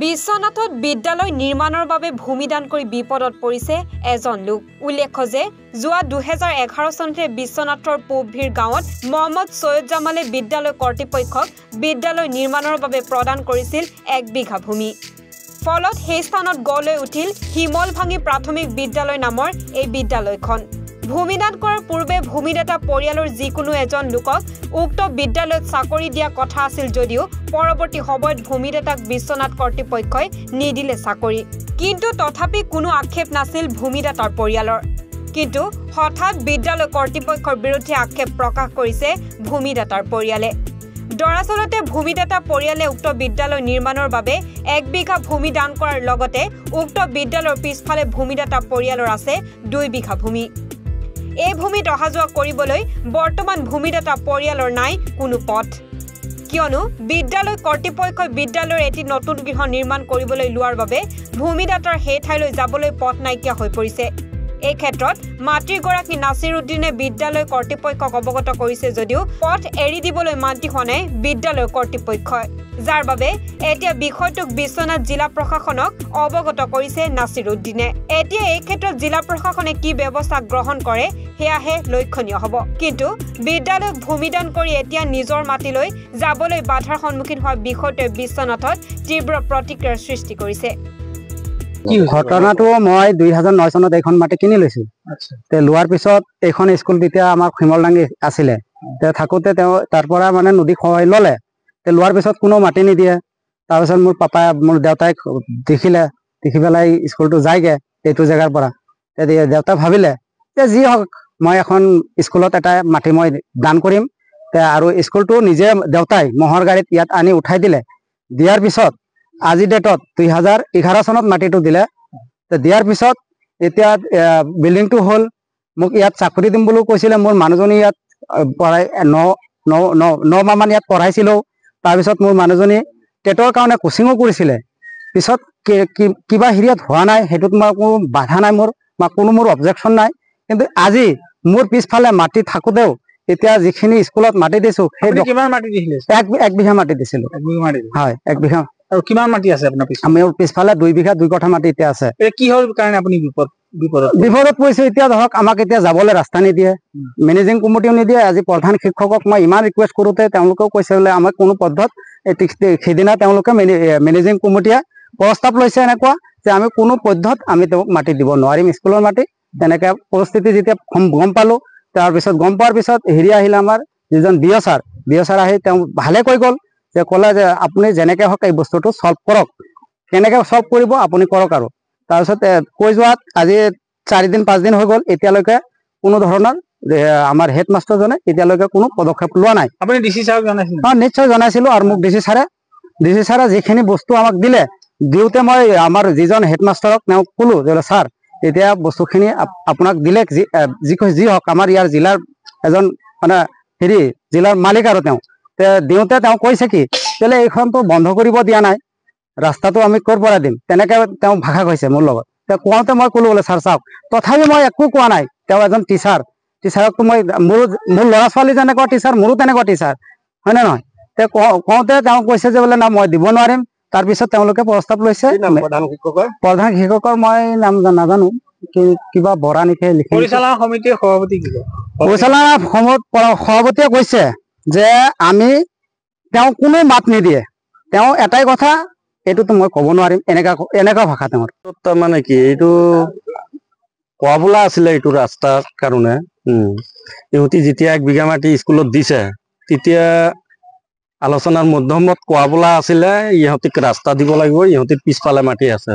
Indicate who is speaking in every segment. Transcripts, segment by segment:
Speaker 1: বিশ্বনাথত বিদ্যালয় নিৰ্মাণৰ বাবে ভূমিদান কৰি বিপদত পৰিছে এজন লোক। উল্লেখ্য যে যোৱা 2011 চনতে বিশ্বনাথৰ পূবভিৰ গাঁৱত মহম্মদ সৈয়দ জামালে বিদ্যালয় কৰ্তৃপক্ষক বিদ্যালয় নিৰ্মাণৰ বাবে প্ৰদান কৰিছিল 1 বিঘা ভূমি। ফলত সেই স্থানত গলৈ উঠিল হিমলভাঙি প্ৰাথমিক বিদ্যালয় নামৰ এই বিদ্যালয়খন। ভূমিদান কৰাৰ পূৰ্বে ভূমিদাতা পৰিয়ালৰ যিকোনো এজন লোকক উক্ত বিদ্যালয়ত চাকৰি দিয়া কথা আছিল যদিও পৰৱৰ্তী সময়ত ভূমিদাতাক বিশ্বনাথ কৰ্তৃপক্ষই নিদিলে চাকৰি। কিন্তু তথাপি কোনো আক্ষেপ নাছিল ভূমিদাতাৰ পৰিয়ালৰ। কিন্তু হঠাৎ বিদ্যালয় কৰ্তৃপক্ষৰ বিৰুদ্ধে আক্ষেপ প্ৰকাশ কৰিছে ভূমিদাতাৰ পৰিয়ালে। দৰাচলতে ভূমিদাতা পৰিয়ালে উক্ত বিদ্যালয় নিৰ্মাণৰ বাবে 1 বিঘা ভূমি দান কৰাৰ লগতে উক্ত বিদ্যালয়ৰ পিছফালে ভূমিদাতা পৰিয়ালৰ আছে 2 বিঘা ভূমি। এই ভূমিত অহা যোৱা কৰিবলৈ বৰ্তমান ভূমিদাতা পৰিয়ালৰ নাই কোনো পথ। কিয়নো বিদ্যালয় কৰ্তৃপক্ষই বিদ্যালয়ৰ এটি নতুন গৃহ নিৰ্মাণ কৰিবলৈ লোৱাৰ বাবে ভূমিদাতাৰ সেই ঠাইলৈ যাবলৈ পথ নাইকিয়া হৈ পৰিছে। এই ক্ষেত্ৰত মাতৃগৰাকী নাছিৰুদ্দিনে বিদ্যালয় কৰ্তৃপক্ষক অৱগত কৰিছে যদিও পথ এৰি দিবলৈ মান্তি হোৱা নাই বিদ্যালয় কৰ্তৃপক্ষই, যাৰ বাবে এতিয়া বিষয়টোক বিশ্বনাথ জিলা প্ৰশাসনক অৱগত কৰিছে নাছিৰুদ্দিনে। এতিয়া এই ক্ষেত্ৰত জিলা প্ৰশাসনে কি ব্যৱস্থা গ্ৰহণ কৰে সেয়াহে লক্ষণীয় হ'ব। কিন্তু বিদ্যালয়ক ভূমিদান কৰি এতিয়া নিজৰ মাটিলৈ যাবলৈ বাধাৰ সন্মুখীন হোৱা বিষয়টোৱে বিশ্বনাথত তীব্ৰ প্ৰতিক্ৰিয়াৰ সৃষ্টি কৰিছে।
Speaker 2: ঘটনাটো মই 2009 চনত এইখন মাটি কিনি লৈছো। লোৱাৰ পিছত এইখন স্কুল তেতিয়া আমাৰ শিমলডাঙ্গি আছিলে। থাকোতে তেওঁ তাৰ পৰা মানে নদী খহাই ল'লে। লোৱাৰ পিছত কোনো মাটি নিদিয়ে। তাৰপিছত মোৰ দেউতাই দেখি পেলাই স্কুলটো যায়গে এইটো জেগাৰ পৰা। দেউতা ভাবিলে যে যি হওক মই এখন স্কুলত এটা মাটি মই দান কৰিম। আৰু স্কুলটো নিজে দেউতাই মহৰ গাড়ীত ইয়াত আনি উঠাই দিলে। দিয়াৰ পিছত আজি ডেটত 2011 চনত মাটিটো দিলে। দিয়াৰ পিছত এতিয়া বিল্ডিংটো হ'ল। মোক ইয়াত চাকৰি দিম বুলিও কৈছিলে। মোৰ মানুহজনী ইয়াত পঢ়াই 9 মাহ মান ইয়াত পঢ়াইছিলো। তাৰপিছত মোৰ মানুহজনী টেটৰ কাৰণে কোচিঙো কৰিছিলে। পিছত কিবা হেৰিয়াত হোৱা নাই, সেইটোত মই কোনো বাধা নাই, মোৰ অবজেকশ্যন নাই। কিন্তু আজি মোৰ পিছফালে মাটি থাকোতেও এতিয়া যিখিনি স্কুলত মাটি দিছো সেই কিমান মাটি দিছিলে? 1 বিঘা মাটি দিছিলো। হয়, 1 বিঘা।
Speaker 3: আৰু কিমান মাটি আছে আপোনাৰ পিছফালে?
Speaker 2: মোৰ পিছফালে 2 বিঘা 2 কঠা মাটি এতিয়া আছে।
Speaker 3: কি হ'ল কাৰণে আপুনি
Speaker 2: বিপদত পৰিছো? এতিয়া ধৰক আমাক এতিয়া যাবলৈ ৰাস্তা নিদিয়ে, মেনেজিং কমিটিও নিদিয়ে। আজি প্ৰধান শিক্ষকক মই ইমান ৰিকুৱেষ্ট কৰোতে তেওঁলোকেও কৈছে বোলে আমাক কোনো পদ্ধত সেইদিনা তেওঁলোকে মেনেজিং কমিটিয়ে প্ৰস্তাৱ লৈছে এনেকুৱা যে আমি কোনো পদ্ধত আমি তেওঁক মাটি দিব নোৱাৰিম, স্কুলৰ মাটি। তেনেকে পৰিস্থিতি যেতিয়া গম পালো, তাৰপিছত গম পোৱাৰ পিছত হেৰি আহিলে আমাৰ যিজন বিঅ' ছাৰ আহি তেওঁ ভালে কৈ গ'ল যে ক'লে যে আপুনি যেনেকে হওক এই বস্তুটো সলভ কৰক, কেনেকে সলভ কৰিব আপুনি কৰক। আৰু তাৰপিছত কৈ যোৱাত আজি 4 দিন 5 দিন হৈ গ'ল। এতিয়ালৈকে কোনো ধৰণৰ আমাৰ হেড মাষ্টাৰজনে এতিয়ালৈকে কোনো পদক্ষেপ লোৱা নাই।
Speaker 3: আপুনি ডিচি ছাৰক জনাইছিল?
Speaker 2: নিশ্চয় জনাইছিলো। আৰু মোক ডিচি ছাৰে যিখিনি বস্তু আমাক দিওঁতে মই আমাৰ যিজন হেড মাষ্টাৰক তেওঁক ক'লো যে ছাৰ এতিয়া বস্তুখিনি আপোনাক দিলে যি হওক আমাৰ ইয়াৰ জিলাৰ এজন মানে জিলাৰ মালিক আৰু তেওঁ দিওঁতে তেওঁ কৈছে কি বোলে এইখনতো বন্ধ কৰিব দিয়া নাই, ৰাস্তাটো আমি ক'ৰ পৰা দিম, তেনেকে তেওঁ ভাষা কৈছে মোৰ লগত। কওঁতে মই ক'লো বোলে ছাৰ চাওক, তথাপি মই একো কোৱা নাই। তেওঁ এজন টিচাৰকতো মই মোৰ ল'ৰা ছোৱালী যেনেকুৱা টিচাৰ মোৰো তেনেকুৱা টিচাৰ, হয় নে নহয়? কওঁতে তেওঁ কৈছে যে বোলে না মই দিব নোৱাৰিম। তাৰপিছত তেওঁলোকে প্ৰস্তাৱ লৈছে। প্ৰধান শিক্ষকৰ মই নাম নাজানো, কিবা বৰা নিখে লিখে।
Speaker 3: পৰিচালনা সমিতিৰ সভাপতি কি কয়?
Speaker 2: পৰিচালনা সভাপতিয়ে কৈছে যে তেওঁ কোনো মাত নিদিয়ে। তেওঁ এটাই কথা, এইটোতো মই ক'ব নোৱাৰিম, এনেকা ভাষা তেওঁৰ।
Speaker 4: মানে কি এইটো কোৱা বোলা আছিলে এইটো ৰাস্তাৰ কাৰণে। ইহঁতি যেতিয়া 1 বিঘা মাটি স্কুলত দিছে তেতিয়া আলোচনাৰ মধ্যমত কোৱা বোলা আছিলে ইহঁতিক ৰাস্তা দিব লাগিব, ইহঁতিৰ পিছফালে মাটি আছে।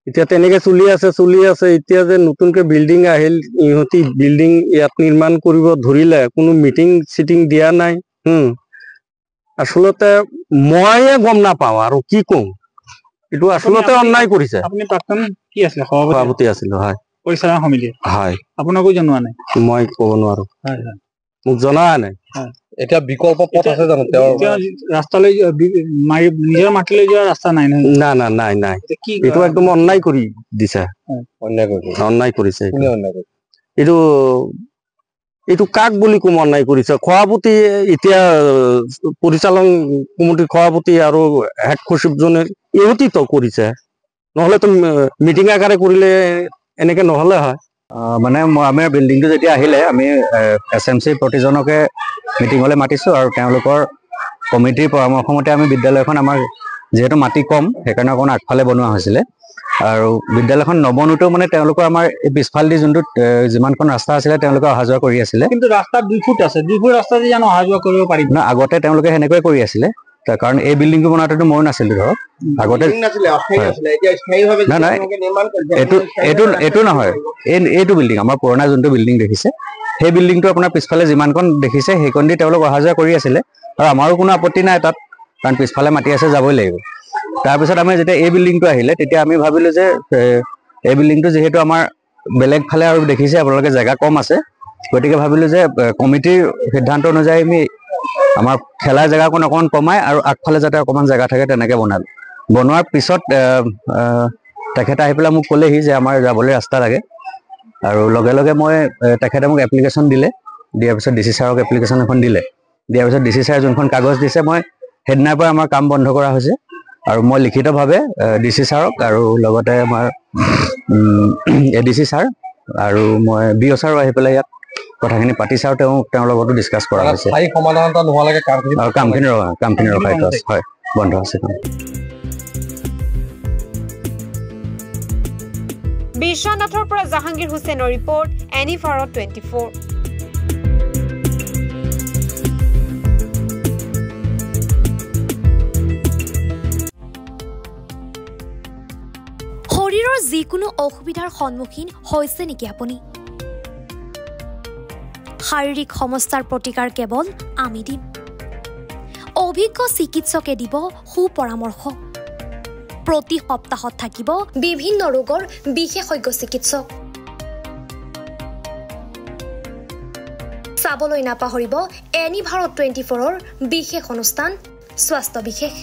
Speaker 4: এতিয়া তেনেকে চলি আছে। এতিয়া যে নতুনকে বিল্ডিং আহিল, ইহঁতি বিল্ডিং ইয়াত নিৰ্মাণ কৰিব ধৰিলে, কোনো মিটিং চিটিং দিয়া নাই। আচলতে ময়ে গম নাপাওঁ আৰু কি কওঁ। এইটো আচলতে অন্যায় কৰিছে।
Speaker 3: আপুনি প্ৰাক্তন কি আছিলে?
Speaker 4: সভাপতি আছিলো। হয়,
Speaker 3: পৰিচালনা সমিতি।
Speaker 4: হয়।
Speaker 3: আপোনাকো জনোৱা নাই?
Speaker 4: মই ক'ব নোৱাৰো, মোক জনোৱা নাই।
Speaker 5: এতিয়া বিকল্প পথ আছে জানো?
Speaker 3: ৰাস্তালৈ নিজৰ মাটিলৈ যোৱা ৰাস্তা নাই?
Speaker 4: নাই। এইটো একদম অন্যায় কৰি দিছে, অন্যায় কৰিছে। এইটো এইটো কাক বুলি কম অন্যায় কৰিছে সভাপতি এতিয়া পৰিচালন কমিটিৰ সভাপতি আৰু হেড সচিবজনে ইহঁতিতো কৰিছে নহ'লেতো মিটিং আকাৰে কৰিলে এনেকে নহ'লে হয়
Speaker 6: মানে আমাৰ বিল্ডিংটো যেতিয়া আহিলে আমি SMC প্ৰতিজনকে মিটিঙলৈ মাতিছোঁ আৰু তেওঁলোকৰ কমিটিৰ পৰামৰ্শ মতে আমি বিদ্যালয়খন আমাৰ যিহেতু মাটি কম সেইকাৰণে অকণ আগফালে বনোৱা হৈছিলে আৰু বিদ্যালয়খন নবনোতেও মানে তেওঁলোকৰ আমাৰ পিছফালেদি যোনটো যিমানখন ৰাস্তা আছিলে তেওঁলোকে অহা যোৱা কৰি আছিলে
Speaker 3: কিন্তু ৰাস্তা 2 ফুট আছে 2 ফুট ৰাস্তা দি জানো অহা যোৱা কৰিব পাৰিব
Speaker 6: না আগতে তেওঁলোকে সেনেকৈ কৰি আছিলে কাৰণ এই বিল্ডিংটো বনাওঁতেতো ময়ো নাছিলোঁ ধৰক আগতে নাই নাই এইটো নহয় এইটো বিল্ডিং আমাৰ পুৰণা যোনটো বিল্ডিং দেখিছে সেই বিল্ডিংটো আপোনাৰ পিছফালে যিমানখন দেখিছে সেইখন দি তেওঁলোক অহা যোৱা কৰি আছিলে আৰু আমাৰো কোনো আপত্তি নাই তাত কাৰণ পিছফালে মাটি আছে যাবই লাগিব তাৰপিছত আমি যেতিয়া এই বিল্ডিংটো আহিলে তেতিয়া আমি ভাবিলোঁ যে এই বিল্ডিংটো যিহেতু আমাৰ বেলেগ ফালে আৰু দেখিছে আপোনালোকে জেগা কম আছে গতিকে ভাবিলোঁ যে কমিটিৰ সিদ্ধান্ত অনুযায়ী আমি আমাৰ খেলাৰ জেগাকণ অকণমান কমাই আৰু আগফালে যাতে অকণমান জেগা থাকে তেনেকৈ বনালোঁ বনোৱাৰ পিছত তেখেতে আহি পেলাই মোক ক'লেহি যে আমাৰ যাবলৈ ৰাস্তা লাগে আৰু লগে লগে মই তেখেতে মোক এপ্লিকেশ্যন দিলে দিয়াৰ পিছত DC ছাৰক এপ্লিকেশ্যন এখন দিলে দিয়াৰ পিছত DC ছাৰে যোনখন কাগজ দিছে মই সেইদিনাৰ পৰা আমাৰ কাম বন্ধ কৰা হৈছে আৰু মই লিখিতভাৱে DC ছাৰক আৰু লগতে আমাৰ ADC ছাৰ আৰু মই BO ছাৰো আহি পেলাই ইয়াত কথাখিনি পাতিছে আৰু তেওঁৰ লগতো ডিছকাছ কৰা হৈছে
Speaker 5: স্থায়ী সমাধান এটা নোহোৱালৈকে
Speaker 6: কামখিনি ৰখাই থোৱা আছে হয় বন্ধ আছে
Speaker 1: বিশ্বনাথৰ পৰা জাহাংগীৰ হুছেইনৰ ৰিপৰ্ট এনি ভাৰত 24
Speaker 7: শৰীৰৰ যিকোনো অসুবিধাৰ সন্মুখীন হৈছে নেকি আপুনি শাৰীৰিক সমস্যাৰ প্ৰতিকাৰ কেৱল আমি দিম অভিজ্ঞ চিকিৎসকে দিব সুপৰামৰ্শ প্ৰতি সপ্তাহত থাকিব বিভিন্ন ৰোগৰ বিশেষজ্ঞ চিকিৎসক চাবলৈ নাপাহৰিব এনি ভাৰত 24ৰ বিশেষ অনুষ্ঠান স্বাস্থ্য বিশেষ